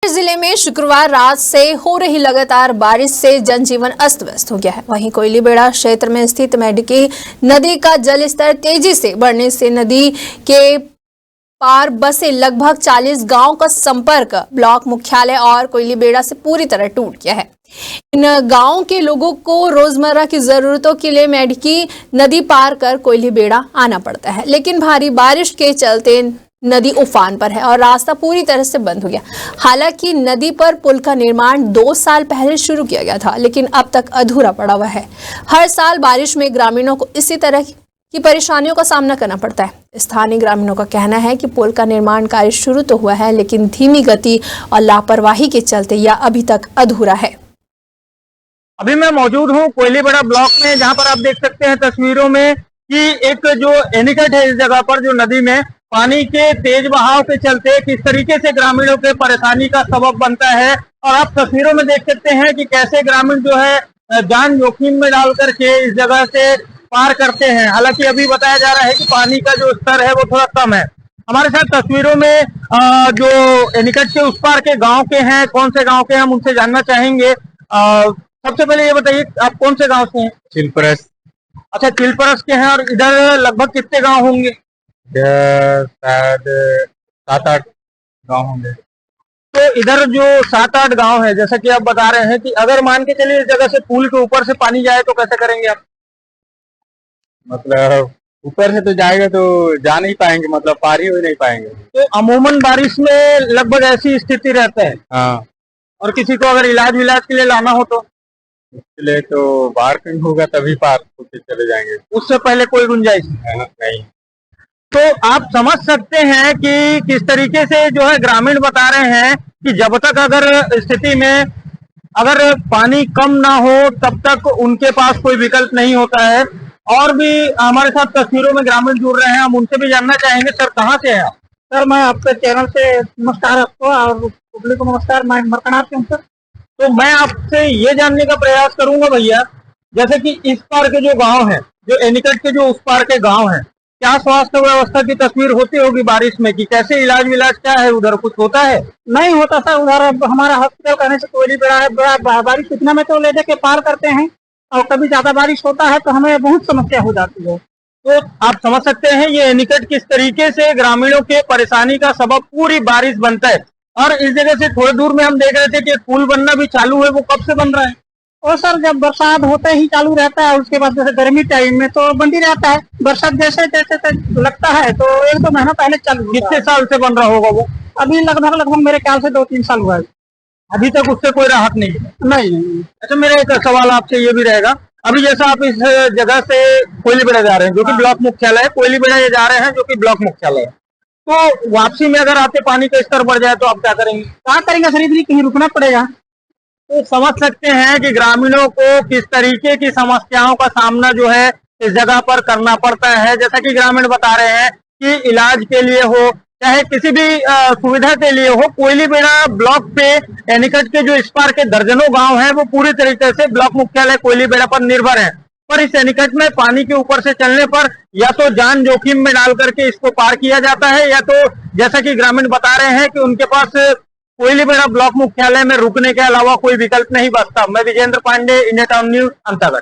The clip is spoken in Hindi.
जिले में शुक्रवार रात से हो रही लगातार बारिश से जनजीवन अस्त व्यस्त हो गया है। वहीं कोयलीबेड़ा क्षेत्र में स्थित मेडकी नदी का जलस्तर तेजी से बढ़ने से नदी के पार बसे लगभग 40 गांव का संपर्क ब्लॉक मुख्यालय और कोयलीबेड़ा से पूरी तरह टूट गया है। इन गांवों के लोगों को रोजमर्रा की जरूरतों के लिए मेडकी नदी पार कर कोयलीबेड़ा आना पड़ता है, लेकिन भारी बारिश के चलते नदी उफान पर है और रास्ता पूरी तरह से बंद हो गया। हालांकि नदी पर पुल का निर्माण 2 साल पहले शुरू किया गया था, लेकिन अब तक अधूरा पड़ा हुआ है। हर साल बारिश में ग्रामीणों को इसी तरह की परेशानियों का सामना करना पड़ता है। स्थानीय ग्रामीणों का कहना है कि पुल का निर्माण कार्य शुरू तो हुआ है, लेकिन धीमी गति और लापरवाही के चलते यह अभी तक अधूरा है। अभी मैं मौजूद हूँ कोयलीबेड़ा ब्लॉक में, जहाँ पर आप देख सकते हैं तस्वीरों में कि एक जो एनीकट है इस जगह पर, जो नदी में पानी के तेज बहाव के चलते किस तरीके से ग्रामीणों के परेशानी का सबब बनता है। और आप तस्वीरों में देख सकते हैं कि कैसे ग्रामीण जो है जान जोखिम में डाल करके इस जगह से पार करते हैं। हालांकि अभी बताया जा रहा है कि पानी का जो स्तर है वो थोड़ा कम है। हमारे साथ तस्वीरों में जो एनीकट के उस पार के गाँव के हैं, कौन से गाँव के हैं, हम उनसे जानना चाहेंगे। सबसे पहले ये बताइए, आप कौन से गाँव से हैं? चिलपरस। अच्छा, चिलपरस के हैं। और इधर लगभग कितने गाँव होंगे? शायद 7-8 गाँव होंगे। तो इधर जो 7-8 गांव है, जैसा कि आप बता रहे हैं कि अगर मान के चलिए इस जगह से पुल के ऊपर से पानी जाए तो कैसे करेंगे आप? मतलब ऊपर से तो जाएगा तो जा नहीं पाएंगे, मतलब पार ही हो नहीं पाएंगे। तो अमूमन बारिश में लगभग ऐसी स्थिति रहता है। हाँ, और किसी को अगर इलाज विलाज के लिए लाना हो तो इसलिए तो बाहर कहीं होगा तभी पार होके चले जाएंगे। उससे पहले कोई गुंजाइश नहीं। तो आप समझ सकते हैं कि किस तरीके से जो है ग्रामीण बता रहे हैं कि जब तक अगर स्थिति में अगर पानी कम ना हो तब तक उनके पास कोई विकल्प नहीं होता है। और भी हमारे साथ तस्वीरों में ग्रामीण जुड़ रहे हैं, हम उनसे भी जानना चाहेंगे। सर, कहाँ से हैं आप? सर, मैं आपके चैनल से नमस्कार आपको और पब्लिक को नमस्कार। मैं मरकनाथ से हूँ सर। तो मैं आपसे ये जानने का प्रयास करूंगा भैया, जैसे कि इस पार के जो गांव हैं, जो एनीकट के जो उस पार के गांव हैं, क्या स्वास्थ्य व्यवस्था की तस्वीर होती होगी बारिश में कि कैसे इलाज विलाज क्या है? उधर कुछ होता है? नहीं होता सर, उधर हमारा हॉस्पिटल कहने से कोयलीबेड़ा है। बारिश इतना में तो ले जाके पार करते हैं, और कभी ज्यादा बारिश होता है तो हमें बहुत समस्या हो जाती है। तो आप समझ सकते हैं ये एनीकट किस तरीके से ग्रामीणों के परेशानी का सबब पूरी बारिश बनता है। और इस जगह से थोड़ी दूर में हम देख रहे थे कि एक पुल बनना भी चालू है, वो कब से बन रहा है? और सर, जब बरसात होते ही चालू रहता है, उसके बाद जैसे गर्मी टाइम में तो बंद ही रहता है। बरसात जैसे जैसे लगता है तो 1-2 महीना पहले चालू। कितने साल से बन रहा होगा वो? अभी लगभग मेरे ख्याल से 2-3 साल हुआ है। अभी तक उससे कोई राहत नहीं है? नहीं। अच्छा, मेरा एक सवाल आपसे ये भी रहेगा, अभी जैसा आप इस जगह से कोयलीबेड़ा जा रहे हैं जो कि ब्लॉक मुख्यालय है, कोयलीबेड़ा ये जा रहे हैं जो कि ब्लॉक मुख्यालय है, तो वापसी में अगर आते पानी का स्तर बढ़ जाए तो आप क्या करेंगे? क्या करेंगे सर, इधर कहीं रुकना पड़ेगा। तो समझ सकते हैं कि ग्रामीणों को किस तरीके की समस्याओं का सामना जो है इस जगह पर करना पड़ता है। जैसा कि ग्रामीण बता रहे हैं कि इलाज के लिए हो चाहे किसी भी सुविधा के लिए हो, कोयलीबेड़ा ब्लॉक पे एनीकट के जो इस पार के दर्जनों गांव हैं वो पूरी तरीके से ब्लॉक मुख्यालय कोयलीबेड़ा पर निर्भर है। पर इस एनीकट में पानी के ऊपर से चलने पर या तो जान जोखिम में डाल करके इसको पार किया जाता है, या तो जैसा कि ग्रामीण बता रहे हैं कि उनके पास कोयलीबेड़ा ब्लॉक मुख्यालय में रुकने के अलावा कोई विकल्प नहीं बचता। मैं Vijendra Pandey, India town news, Antagarh.